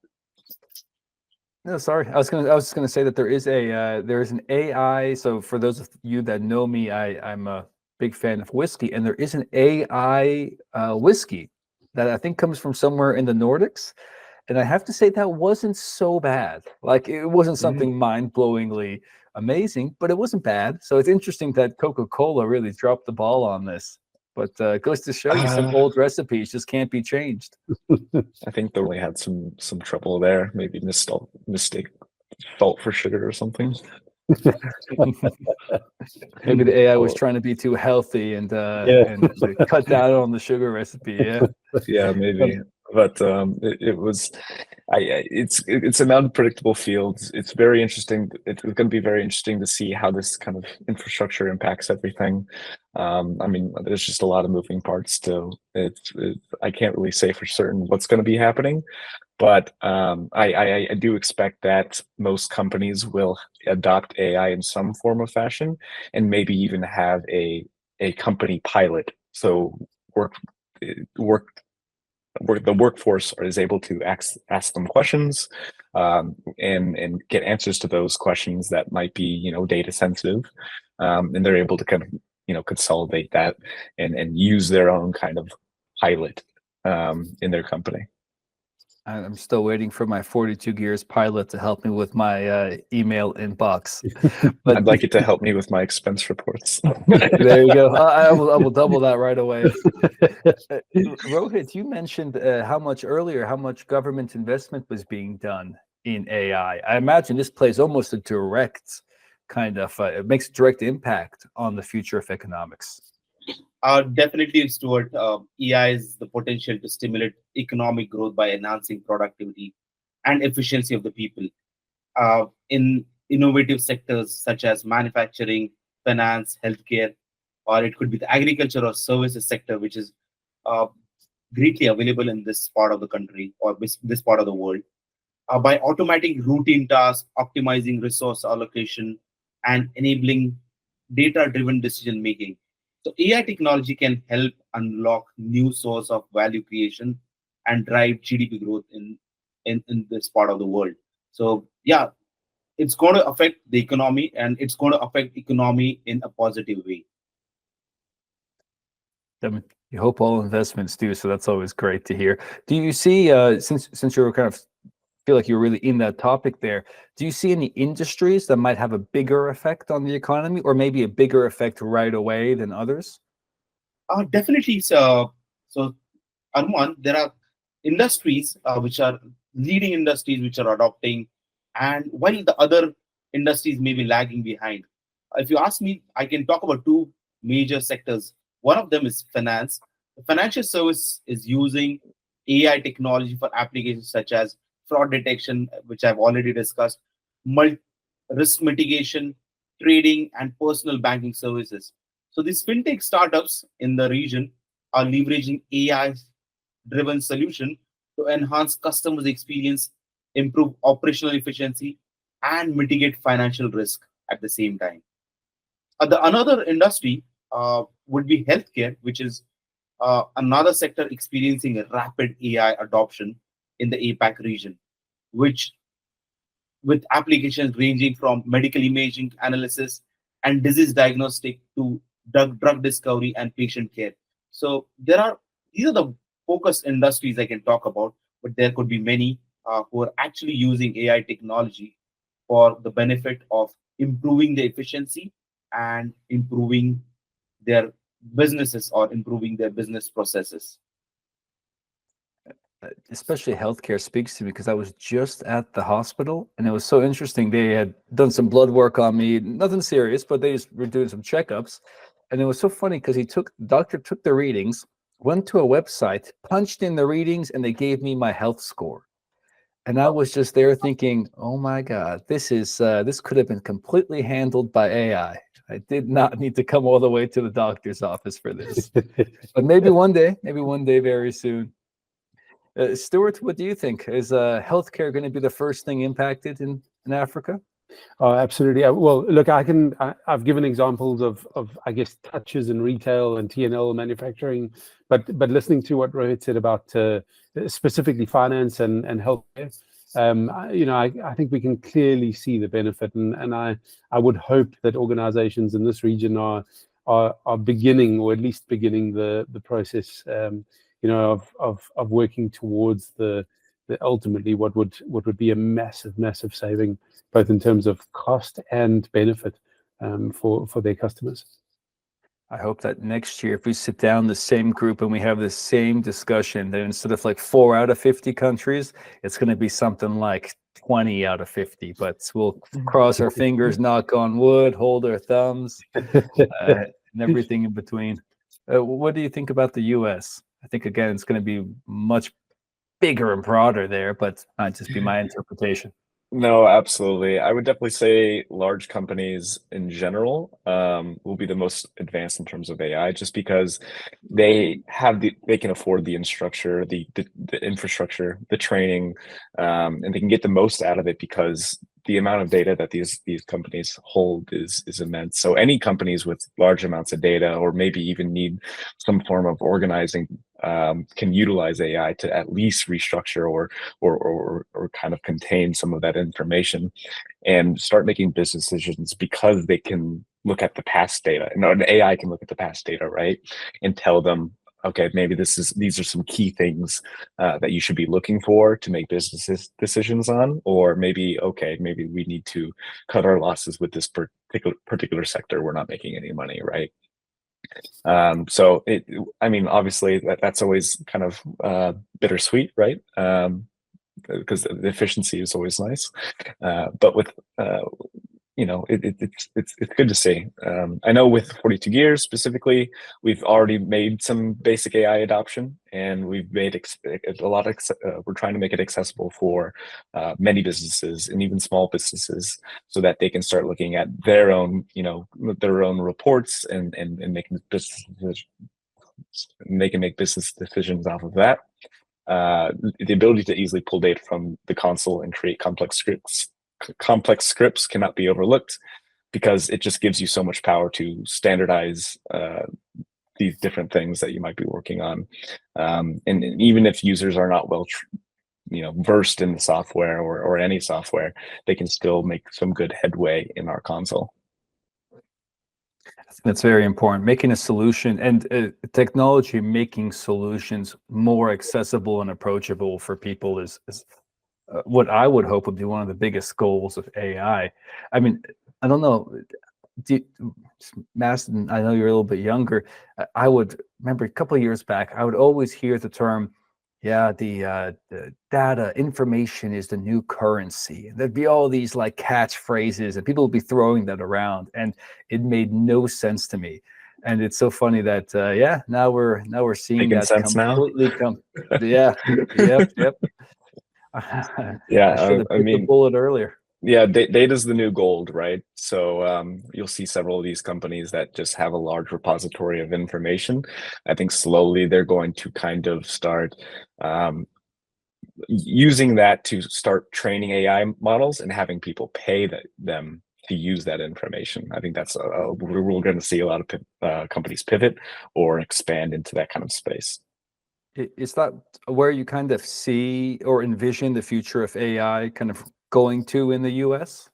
[SPEAKER 1] No, sorry. I was just gonna say that there is an AI. So for those of you that know me, I'm a big fan of whiskey, and there is an AI whiskey that I think comes from somewhere in the Nordics. And I have to say that wasn't so bad. Like it wasn't something mind-blowingly amazing, but it wasn't bad. So it's interesting that Coca-Cola really dropped the ball on this. But it goes to show you some old recipes just can't be changed.
[SPEAKER 2] I think they only had some trouble there. Maybe mistake salt for sugar or something.
[SPEAKER 1] Maybe the AI was trying to be too healthy and cut down on the sugar recipe. Yeah.
[SPEAKER 2] Yeah, maybe. But it was, it's an unpredictable field. It's very interesting. It's going to be very interesting to see how this kind of infrastructure impacts everything. I mean, there's just a lot of moving parts still. I can't really say for certain what's going to be happening, but I do expect that most companies will adopt AI in some form of fashion, and maybe even have a company pilot. So the workforce is able to ask them questions, and get answers to those questions that might be data sensitive, and they're able to kind of consolidate that and use their own kind of pilot in their company.
[SPEAKER 1] I'm still waiting for my 42Gears pilot to help me with my email inbox. But
[SPEAKER 2] I'd like it to help me with my expense reports.
[SPEAKER 1] there you go. I will double that right away. Rohit, you mentioned how much government investment was being done in AI. I imagine this plays almost a direct kind of it makes a direct impact on the future of economics.
[SPEAKER 4] Definitely, Stuart. AI is the potential to stimulate economic growth by enhancing productivity and efficiency of the people. In innovative sectors such as manufacturing, finance, healthcare, or it could be the agriculture or services sector, which is uh, greatly available in this part of the country or this part of the world. By automating routine tasks, optimizing resource allocation, and enabling data-driven decision making. So AI technology can help unlock new source of value creation and drive GDP growth in this part of the world. So yeah, it's going to affect the economy, and it's going to affect economy in a positive way.
[SPEAKER 1] You hope all investments do, so that's always great to hear. Do you see, since you're kind of feel like you're really in that topic there, do you see any industries that might have a bigger effect on the economy, or maybe a bigger effect right away than others?
[SPEAKER 4] Definitely. So Armaan, there are industries which are leading industries which are adopting, and while the other industries may be lagging behind. If you ask me, I can talk about two major sectors. One of them is finance. The financial service is using AI technology for applications such as fraud detection, which I've already discussed, risk mitigation, trading, and personal banking services. So these fintech startups in the region are leveraging AI driven solution to enhance customers' experience, improve operational efficiency, and mitigate financial risk at the same time. Another industry would be healthcare, which is another sector experiencing a rapid AI adoption in the APAC region, which with applications ranging from medical imaging analysis and disease diagnostic to drug discovery and patient care. So these are the focused industries I can talk about, but there could be many who are actually using AI technology for the benefit of improving the efficiency and improving their businesses or improving their business processes.
[SPEAKER 1] Especially healthcare speaks to me because I was just at the hospital and it was so interesting. They had done some blood work on me, nothing serious, but they just were doing some checkups. And it was so funny because doctor took the readings, went to a website, punched in the readings, and they gave me my health score. And I was just there thinking, oh my God, this could have been completely handled by AI. I did not need to come all the way to the doctor's office for this. But maybe one day very soon. Stuart, what do you think? Is healthcare going to be the first thing impacted in Africa?
[SPEAKER 3] Oh, absolutely. Well, look, I've given examples of I guess touches in retail and T&L manufacturing, but listening to what Rohit said about specifically finance and healthcare, I think we can clearly see the benefit, and I would hope that organizations in this region are beginning, or at least beginning the process, of working towards the ultimately what would be a massive saving, both in terms of cost and benefit for their customers.
[SPEAKER 1] I hope that next year, if we sit down the same group and we have the same discussion, then instead of like 4 out of 50 countries, it's going to be something like 20 out of 50. But we'll cross our fingers, knock on wood, hold our thumbs, and everything in between. What do you think about the US? I think, again, it's going to be much bigger and broader there, but might just be my interpretation.
[SPEAKER 2] No, absolutely. I would definitely say large companies in general will be the most advanced in terms of AI, just because they can afford the infrastructure, the infrastructure, the training, and they can get the most out of it because the amount of data that these companies hold is immense. So any companies with large amounts of data, or maybe even need some form of organizing, can utilize AI to at least restructure or kind of contain some of that information and start making business decisions, because they can look at the past data. And an AI can look at the past data, right, and tell them, okay, maybe these are some key things that you should be looking for to make business decisions on, or maybe we need to cut our losses with this particular sector. We're not making any money, right? So obviously that's always kind of bittersweet, right? Because the efficiency is always nice, but with it's good to see. I know with 42Gears specifically, we've already made some basic AI adoption, and we've made a lot of. We're trying to make it accessible for many businesses and even small businesses, so that they can start looking at their own reports and making business decisions. They can make business decisions off of that. The ability to easily pull data from the console and create complex scripts cannot be overlooked, because it just gives you so much power to standardize these different things that you might be working on. And even if users are not well versed in the software or any software, they can still make some good headway in our console.
[SPEAKER 1] That's very important. Making a solution and technology, making solutions more accessible and approachable for people is what I would hope would be one of the biggest goals of AI. I mean, I don't know, Masten, I know you're a little bit younger. I would remember a couple of years back, I would always hear the term, the data information is the new currency. And there'd be all these like catchphrases, and people would be throwing that around, and it made no sense to me. And it's so funny that now we're seeing
[SPEAKER 2] Making
[SPEAKER 1] that
[SPEAKER 2] sense
[SPEAKER 1] completely
[SPEAKER 2] now?
[SPEAKER 1] Yep.
[SPEAKER 2] Yeah,
[SPEAKER 1] I should have put the bullet earlier.
[SPEAKER 2] Yeah, data's the new gold, right? So you'll see several of these companies that just have a large repository of information. I think slowly they're going to kind of start using that to start training AI models and having people pay them to use that information. I think that's we're going to see a lot of companies pivot or expand into that kind of space.
[SPEAKER 1] Is that where you kind of see or envision the future of AI kind of going to in the US?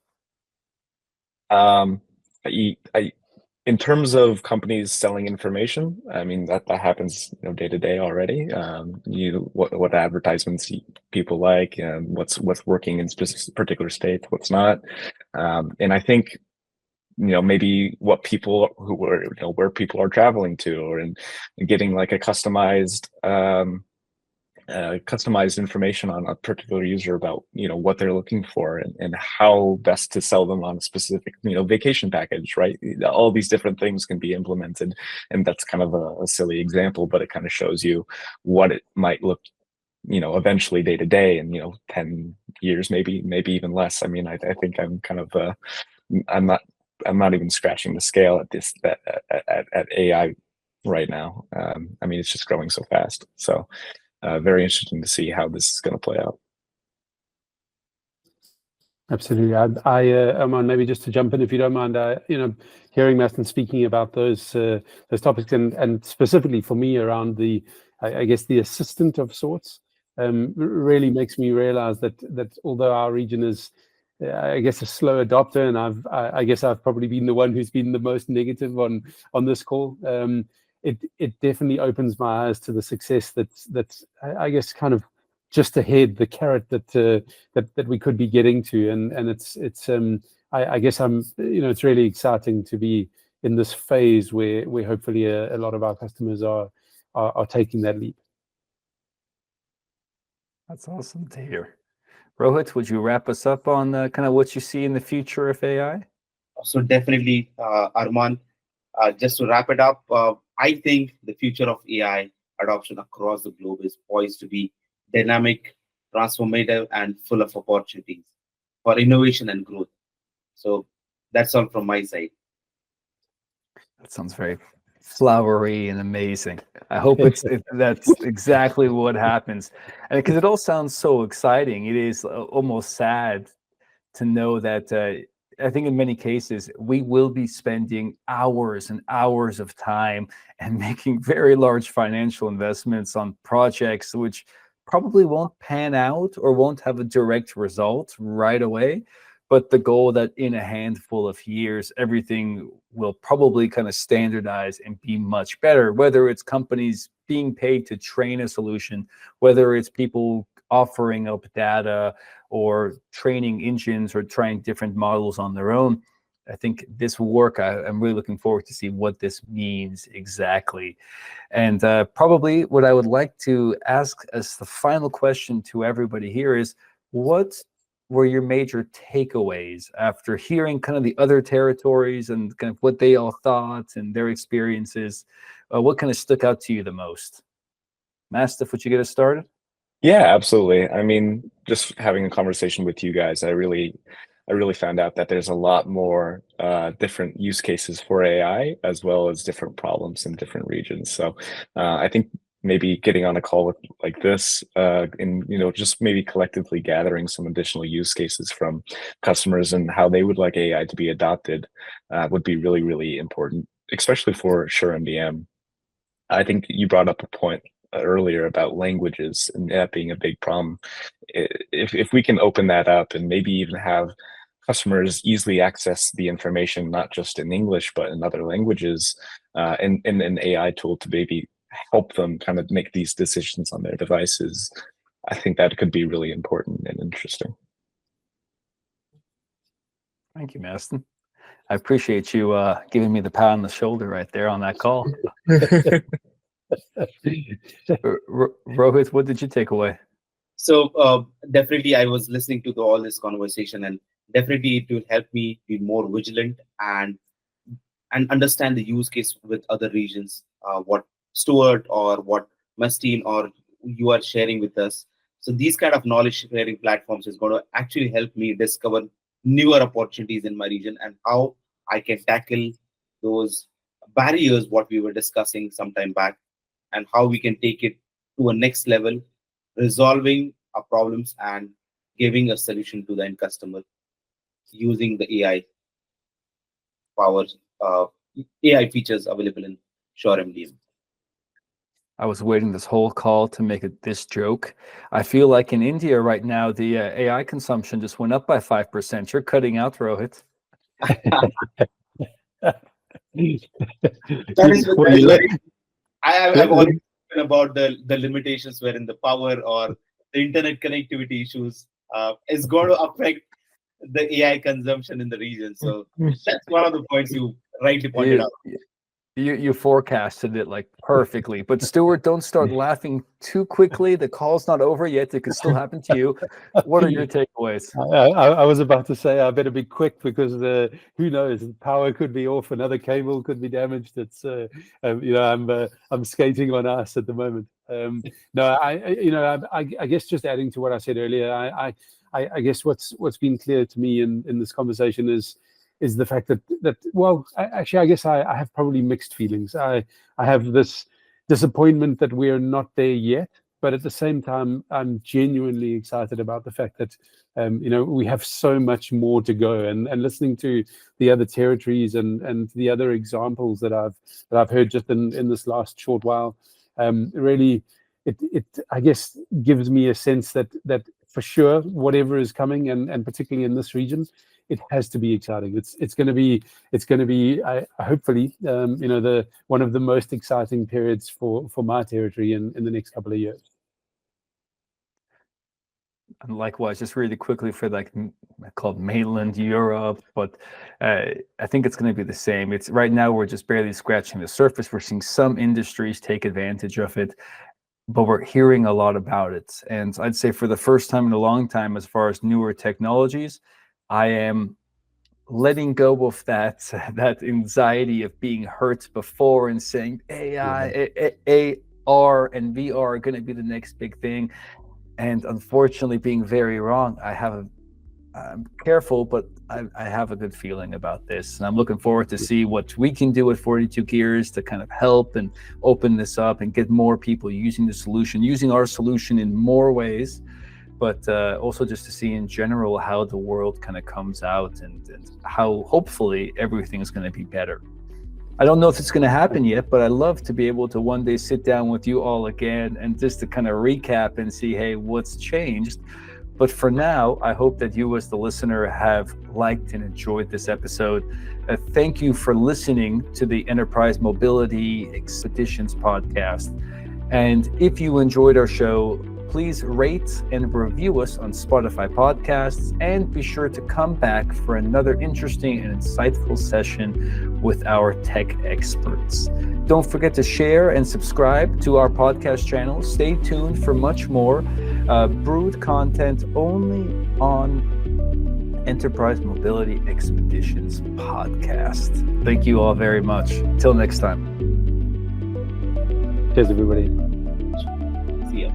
[SPEAKER 2] In terms of companies selling information, I mean that happens day to day already. What advertisements people like, and what's working in particular states, what's not, and I think maybe what people where people are traveling to, or and getting like a customized information on a particular user about what they're looking for, and how best to sell them on a specific vacation package, right? All these different things can be implemented, and that's kind of a silly example, but it kind of shows you what it might look eventually day to day, and 10 years, maybe even less. I mean, I think I'm kind of I'm not even scratching the scale at this at AI right now. I mean, it's just growing so fast. So very interesting to see how this is going to play out.
[SPEAKER 3] Absolutely. Armaan, maybe just to jump in, if you don't mind, hearing Masten speaking about those topics, and specifically for me around I guess the assistant of sorts, really makes me realize that although our region is, I guess, a slow adopter, and I guess I've probably been the one who's been the most negative on this call. It definitely opens my eyes to the success that's I guess kind of just ahead, the carrot that we could be getting to, and it's I guess it's really exciting to be in this phase where hopefully a lot of our customers are taking that leap.
[SPEAKER 1] That's awesome to hear. Rohit, would you wrap us up on kind of what you see in the future of AI?
[SPEAKER 4] So definitely, Armaan, just to wrap it up, I think the future of AI adoption across the globe is poised to be dynamic, transformative, and full of opportunities for innovation and growth. So that's all from my side.
[SPEAKER 1] That sounds very flowery and amazing. I hope that's exactly what happens. And because it all sounds so exciting, it is almost sad to know that I think in many cases we will be spending hours and hours of time and making very large financial investments on projects which probably won't pan out or won't have a direct result right away. But the goal that in a handful of years, everything will probably kind of standardize and be much better, whether it's companies being paid to train a solution, whether it's people offering up data or training engines or trying different models on their own. I think this will work. I'm really looking forward to see what this means exactly. And probably what I would like to ask as the final question to everybody here is, what were your major takeaways after hearing kind of the other territories and kind of what they all thought and their experiences? What kind of stuck out to you the most? Masten, would you get us started?
[SPEAKER 2] Yeah, absolutely. I mean, just having a conversation with you guys, I really found out that there's a lot more different use cases for AI, as well as different problems in different regions. So I think maybe getting on a call like this, and just maybe collectively gathering some additional use cases from customers and how they would like AI to be adopted would be really, really important, especially for Sure MDM. I think you brought up a point earlier about languages and that being a big problem. If we can open that up and maybe even have customers easily access the information, not just in English, but in other languages, and an AI tool to maybe help them kind of make these decisions on their devices, I think that could be really important and interesting.
[SPEAKER 1] Thank you, Masten. I appreciate you giving me the pat on the shoulder right there on that call. Rohit, what did you take away?
[SPEAKER 4] So definitely, I was listening to all this conversation, and definitely it will help me be more vigilant and understand the use case with other regions. What Stuart or what Masten or you are sharing with us. So these kind of knowledge sharing platforms is going to actually help me discover newer opportunities in my region and how I can tackle those barriers, what we were discussing some time back, and how we can take it to a next level, resolving our problems and giving a solution to the end customer using the AI powers, AI features available in Sure MDM.
[SPEAKER 1] I was waiting this whole call to make this joke. I feel like in India right now, the AI consumption just went up by 5%. You're cutting out, Rohit.
[SPEAKER 4] That is I've always spoken about the limitations wherein the power or the internet connectivity issues is going to affect the AI consumption in the region. So that's one of the points you rightly pointed out.
[SPEAKER 1] You forecasted it like perfectly. But Stuart, don't start laughing too quickly. The call's not over yet. It could still happen to you. What are your takeaways?
[SPEAKER 3] I was about to say I better be quick because who knows? Power could be off. Another cable could be damaged. It's I'm skating on ice at the moment. No, I guess just adding to what I said earlier, I guess what's been clear to me in this conversation is the fact that well, I guess I have probably mixed feelings. I have this disappointment that we're not there yet, but at the same time, I'm genuinely excited about the fact that we have so much more to go. And listening to the other territories and the other examples that I've heard just in this last short while, really, it I guess gives me a sense that for sure whatever is coming, and particularly in this region, it has to be exciting. It's going to be hopefully the one of the most exciting periods for my territory in the next couple of years.
[SPEAKER 1] And likewise, just really quickly for I call it mainland Europe, but I think it's going to be the same. It's right now we're just barely scratching the surface. We're seeing some industries take advantage of it, but we're hearing a lot about it. And I'd say for the first time in a long time, as far as newer technologies, I am letting go of that anxiety of being hurt before and saying AI, AR, and VR are going to be the next big thing. And unfortunately, being very wrong, I'm careful, but I have a good feeling about this. And I'm looking forward to see what we can do at 42Gears to kind of help and open this up and get more people using our solution in more ways, but also just to see in general how the world kind of comes out and how hopefully everything is going to be better. I don't know if it's going to happen yet, but I'd love to be able to one day sit down with you all again and just to kind of recap and see, hey, what's changed. But for now, I hope that you as the listener have liked and enjoyed this episode. Thank you for listening to the Enterprise Mobility Expeditions podcast. And if you enjoyed our show, please rate and review us on Spotify podcasts, and be sure to come back for another interesting and insightful session with our tech experts. Don't forget to share and subscribe to our podcast channel. Stay tuned for much more brewed content only on Enterprise Mobility Expeditions podcast. Thank you all very much. Till next time.
[SPEAKER 3] Cheers, everybody.
[SPEAKER 4] See ya.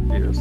[SPEAKER 1] Cheers.